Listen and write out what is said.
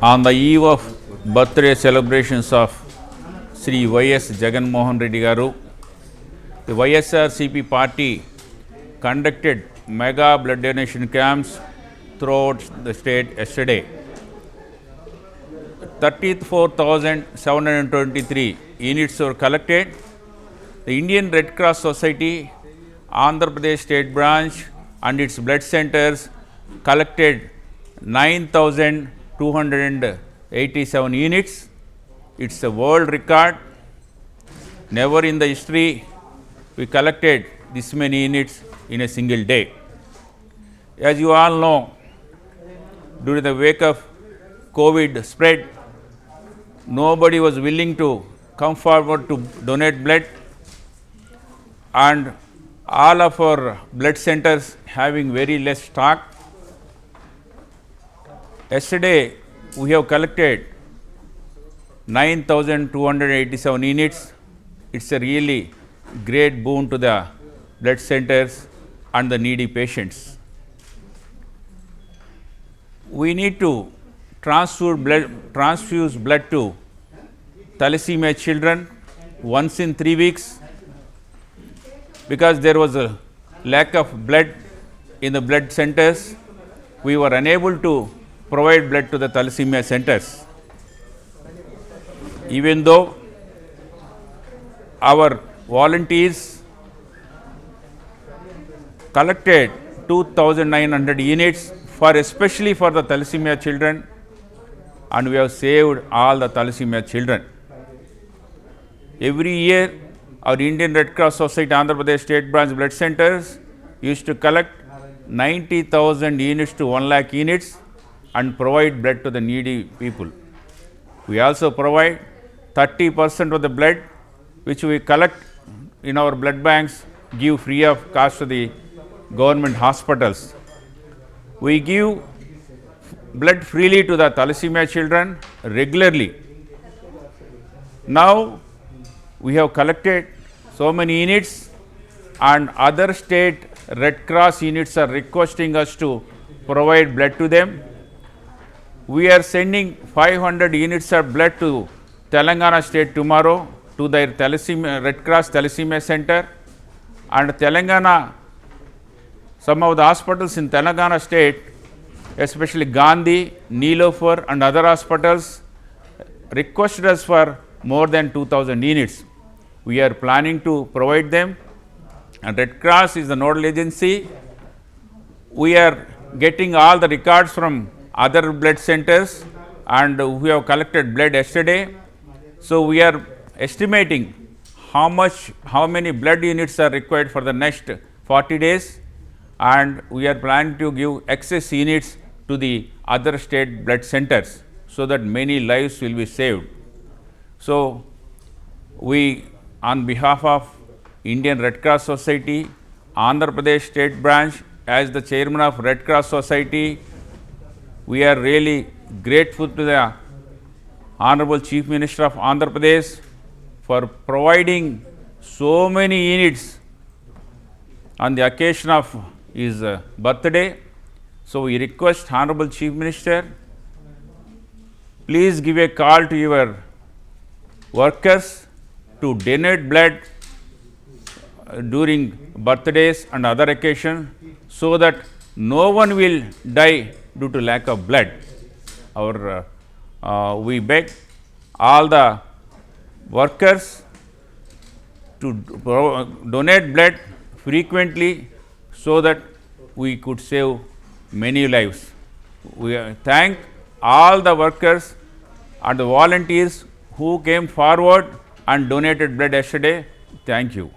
On the eve of birthday celebrations of Sri Y.S. Jagan Mohan Reddy Garu, the YSRCP party conducted mega blood donation camps throughout the state yesterday. 34,723 units were collected. The Indian Red Cross Society, Andhra Pradesh State Branch and its blood centers collected 9,287 units. It's a world record. Never in the history we collected this many units in a single day. As you all know, during the wake of COVID spread, nobody was willing to come forward to donate blood, and all of our blood centers having very less stock. Yesterday, we have collected 9,287 units. It's a really great boon to the blood centers and the needy patients. We need to transfuse blood to thalassemia children once in 3 weeks, because there was a lack of blood in the blood centers. We were unable to provide blood to the thalassemia centers. Even though our volunteers collected 2,900 units especially for the thalassemia children, and we have saved all the thalassemia children. Every year, our Indian Red Cross Society Andhra Pradesh State Branch blood centers used to collect 90,000 units to 1 lakh units and provide blood to the needy people. We also provide 30% of the blood which we collect in our blood banks, give free of cost to the government hospitals. We give blood freely to the thalassemia children regularly. Now, we have collected so many units, and other state Red Cross units are requesting us to provide blood to them. We are sending 500 units of blood to Telangana state tomorrow to their Red Cross Thalassemia Center, and Telangana, some of the hospitals in Telangana state, especially Gandhi, Neelofer and other hospitals, requested us for more than 2,000 units. We are planning to provide them, and Red Cross is the nodal agency. We are getting all the records from other blood centers, and we have collected blood yesterday. So, we are estimating how many blood units are required for the next 40 days, and we are planning to give excess units to the other state blood centers, so that many lives will be saved. So, we, on behalf of Indian Red Cross Society, Andhra Pradesh State Branch, as the chairman of Red Cross Society, we are really grateful to the Honorable Chief Minister of Andhra Pradesh for providing so many units on the occasion of his birthday. So, we request Honorable Chief Minister, please give a call to your workers to donate blood during birthdays and other occasions, so that no one will die due to lack of blood. We beg all the workers to donate blood frequently, so that we could save many lives. We thank all the workers and the volunteers who came forward and donated blood yesterday. Thank you.